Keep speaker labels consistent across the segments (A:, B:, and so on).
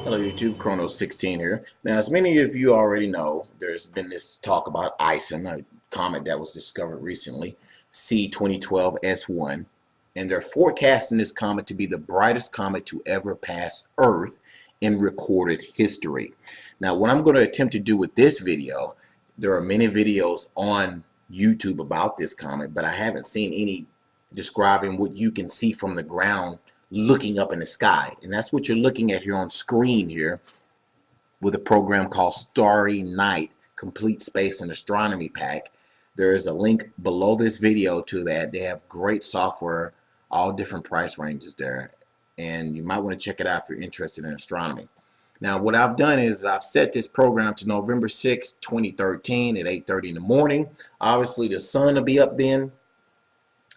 A: Hello YouTube, Chrono16 here. Now, as many of you already know, there's been this talk about ISON, a comet that was discovered recently, C2012 S1, and they're forecasting this comet to be the brightest comet to ever pass Earth in recorded history. Now, what I'm going to attempt to do with this video, there are many videos on YouTube about this comet, but I haven't seen any describing what you can see from the ground looking up in the sky, and that's what you're looking at here on screen here with a program called Starry Night Complete Space and Astronomy Pack. There is a link below this video to that. They have great software, all different price ranges there, and you might want to check it out if you're interested in astronomy. Now, what I've done is I've set this program to November 6, 2013 at 8:30 in the morning. Obviously the sun will be up then,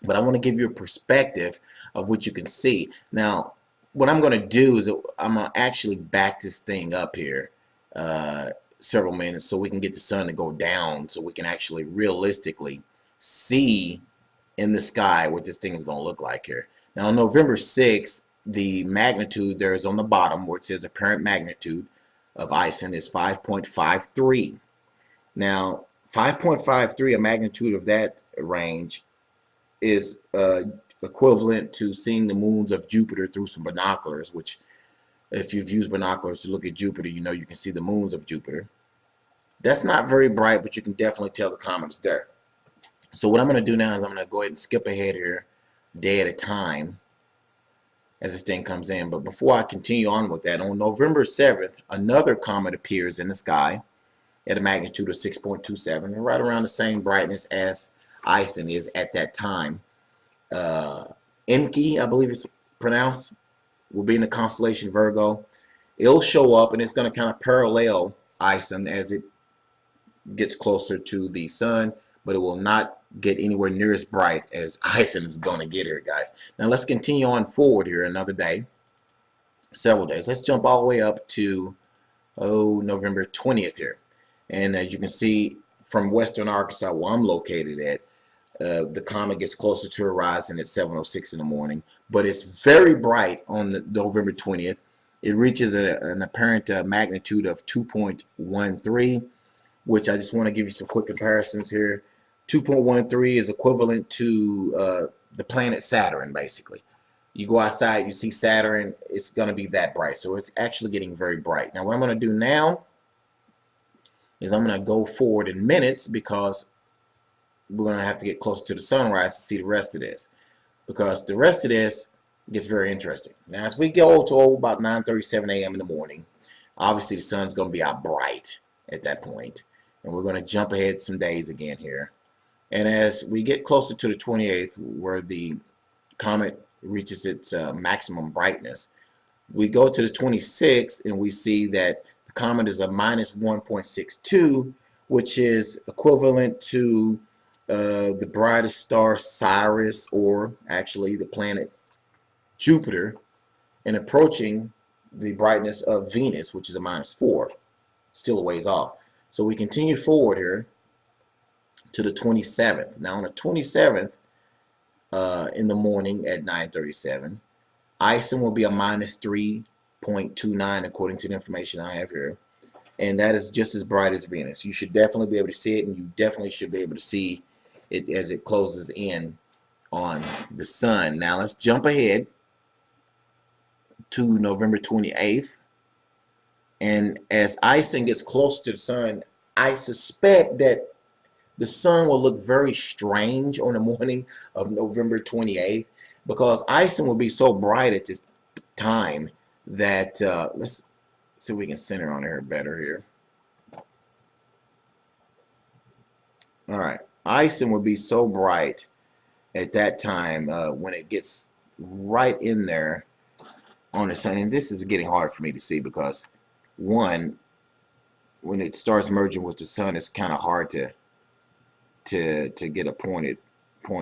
A: but I want to give you a perspective of what you can see. Now, what I'm going to do is I'm going to actually back this thing up here several minutes so we can get the sun to go down, so we can actually realistically see in the sky what this thing is going to look like here. Now, on November 6th, the magnitude there is on the bottom where it says apparent magnitude of ISON is 5.53. Now, 5.53, a magnitude of that range, is equivalent to seeing the moons of Jupiter through some binoculars, which if you've used binoculars to look at Jupiter, you know you can see the moons of Jupiter. That's not very bright, but you can definitely tell the comet is there. So what I'm going to do now is I'm going to go ahead and skip ahead here day at a time as this thing comes in. But before I continue on with that, on November 7th, another comet appears in the sky at a magnitude of 6.27, and right around the same brightness as ISON is at that time. Enki, I believe it's pronounced, will be in the constellation Virgo. It'll show up and it's going to kind of parallel ISON as it gets closer to the sun, but it will not get anywhere near as bright as ISON is going to get here, guys. Now let's continue on forward here another day, several days. Let's jump all the way up to November 20th here. And as you can see from western Arkansas, where I'm located at, the comet gets closer to the horizon at 7:06 in the morning, but it's very bright on November 20th. It reaches an apparent magnitude of 2.13, which I just want to give you some quick comparisons here. 2.13 is equivalent to the planet Saturn, basically. You go outside, you see Saturn, it's going to be that bright. So it's actually getting very bright. Now what I'm going to do now is I'm going to go forward in minutes, because we're going to have to get closer to the sunrise to see the rest of this, because the rest of this gets very interesting. Now as we go to about 9:37 a.m. in the morning, obviously the sun's going to be out bright at that point, and we're going to jump ahead some days again here. And as we get closer to the 28th, where the comet reaches its maximum brightness, we go to the 26th and we see that the comet is a minus 1.62, which is equivalent to the brightest star Sirius, or actually the planet Jupiter, and approaching the brightness of Venus, which is a minus 4, still a ways off. So we continue forward here to the 27th. Now on the 27th in the morning at 9:37, ISON will be a minus 3.29 according to the information I have here, and that is just as bright as Venus. You should definitely be able to see it, and you definitely should be able to see it as it closes in on the sun. Now let's jump ahead to November 28th, and as ISON gets closer to the sun, I suspect that the sun will look very strange on the morning of November 28th, because ISON will be so bright at this time that let's see if we can center on her better here. Alright, ISON will be so bright at that time when it gets right in there on the sun. And this is getting hard for me to see, because one, when it starts merging with the sun, it's kind of hard to get a pointer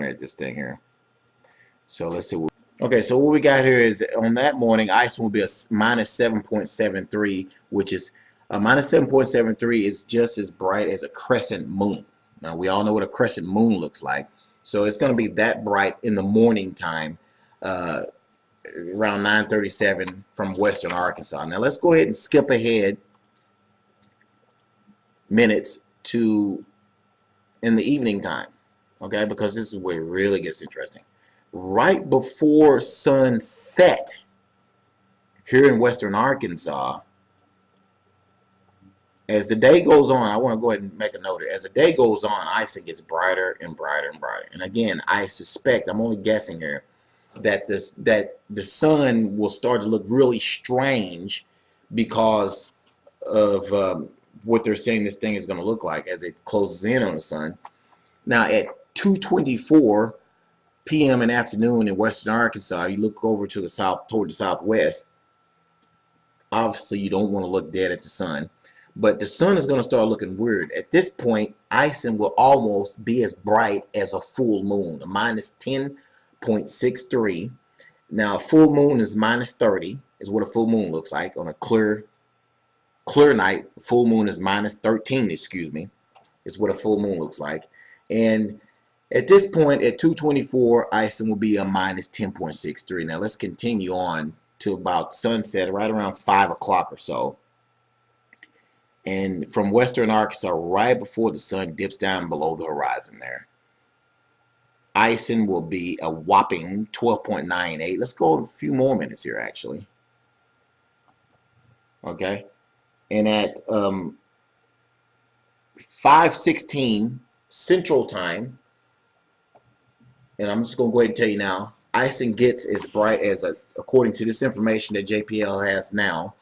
A: at this thing here. So let's see. Okay, so what we got here is on that morning, ISON will be a minus 7.73, which is minus 7.73 is just as bright as a crescent moon. Now we all know what a crescent moon looks like, so it's going to be that bright in the morning time around 9:37 from western Arkansas. Now let's go ahead and skip ahead minutes to in the evening time, okay, because this is where it really gets interesting. Right before sunset here in western Arkansas, as the day goes on, I want to go ahead and make a note here. As the day goes on, ISON gets brighter and brighter and brighter. And again, I suspect, I'm only guessing here, that the sun will start to look really strange because of what they're saying this thing is going to look like as it closes in on the sun. Now at 2:24 p.m. in afternoon in western Arkansas, you look over to the south, toward the southwest. Obviously, you don't want to look dead at the sun, but the sun is going to start looking weird. At this point, ISON will almost be as bright as a full moon, a minus 10.63. Now, a full moon is minus 30, is what a full moon looks like on a clear night. Full moon is minus 13, excuse me, is what a full moon looks like. And at this point, at 2:24, ISON will be a minus 10.63. Now, let's continue on to about sunset, right around 5 o'clock or so. And from western Arkansas, right before the sun dips down below the horizon there, ISON will be a whopping 12.98. Let's go a few more minutes here, actually. Okay. And at 5:16 Central Time, and I'm just going to go ahead and tell you now, ISON gets as bright as, according to this information that JPL has now,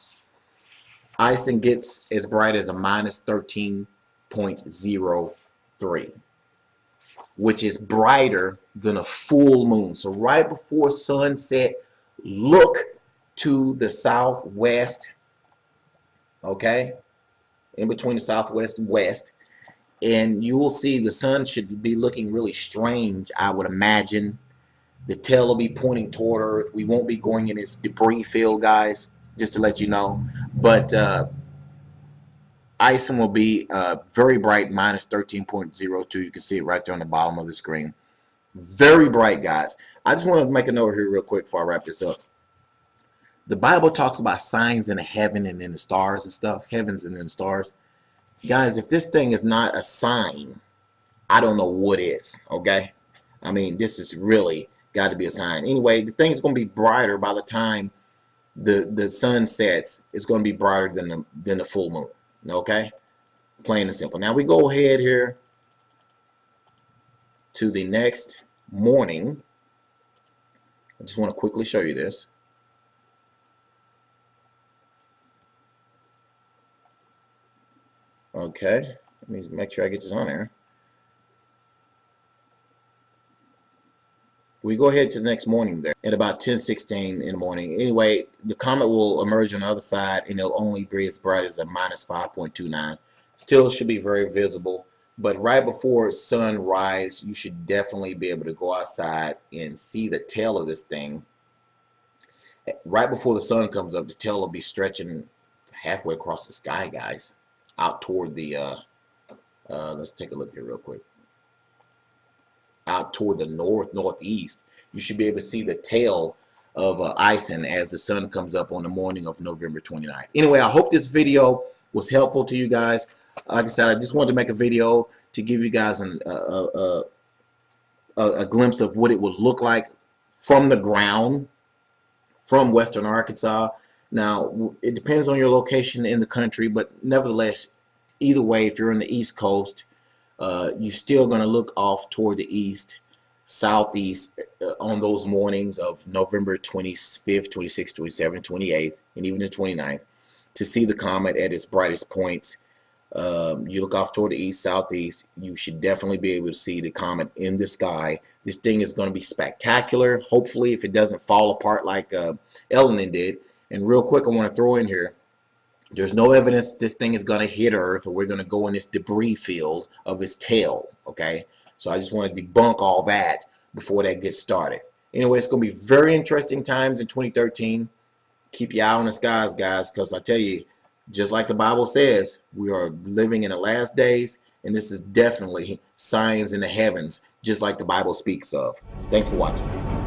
A: ISON gets as bright as a minus 13.03, which is brighter than a full moon. So right before sunset, look to the southwest, okay, in between the southwest and west, and you will see the sun should be looking really strange, I would imagine. The tail will be pointing toward Earth. We won't be going in its debris field, guys, just to let you know. But ISON will be very bright, minus 13.02. You can see it right there on the bottom of the screen. Very bright, guys. I just want to make a note here real quick before I wrap this up. The Bible talks about signs in the heaven and in the stars and stuff, heavens and in the stars. Guys, if this thing is not a sign, I don't know what is, okay? I mean, this is really got to be a sign. Anyway, the thing's going to be brighter by the time the sun sets. It's going to be brighter than the full moon, okay? Plain and simple. Now we go ahead here to the next morning. I just want to quickly show you this. Okay, let me make sure I get this on there. We go ahead to the next morning there at about 10:16 in the morning. Anyway, the comet will emerge on the other side, and it'll only be as bright as a minus 5.29. Still should be very visible, but right before sunrise, you should definitely be able to go outside and see the tail of this thing. Right before the sun comes up, the tail will be stretching halfway across the sky, guys, out toward the let's take a look here real quick. Out toward the northeast, you should be able to see the tail of ISON as the sun comes up on the morning of November 29th. Anyway, I hope this video was helpful to you guys. Like I said, I just wanted to make a video to give you guys a glimpse of what it would look like from the ground from western Arkansas. Now, it depends on your location in the country, but nevertheless, either way, if you're on the East Coast, you're still going to look off toward the east, southeast on those mornings of November 25th, 26th, 27th, 28th, and even the 29th to see the comet at its brightest points. You look off toward the east, southeast, you should definitely be able to see the comet in the sky. This thing is going to be spectacular. Hopefully, if it doesn't fall apart like Elenin did. And real quick, I want to throw in here, there's no evidence this thing is going to hit Earth or we're going to go in this debris field of its tail, okay? So I just want to debunk all that before that gets started. Anyway, it's going to be very interesting times in 2013. Keep your eye on the skies, guys, because I tell you, just like the Bible says, we are living in the last days, and this is definitely signs in the heavens, just like the Bible speaks of. Thanks for watching.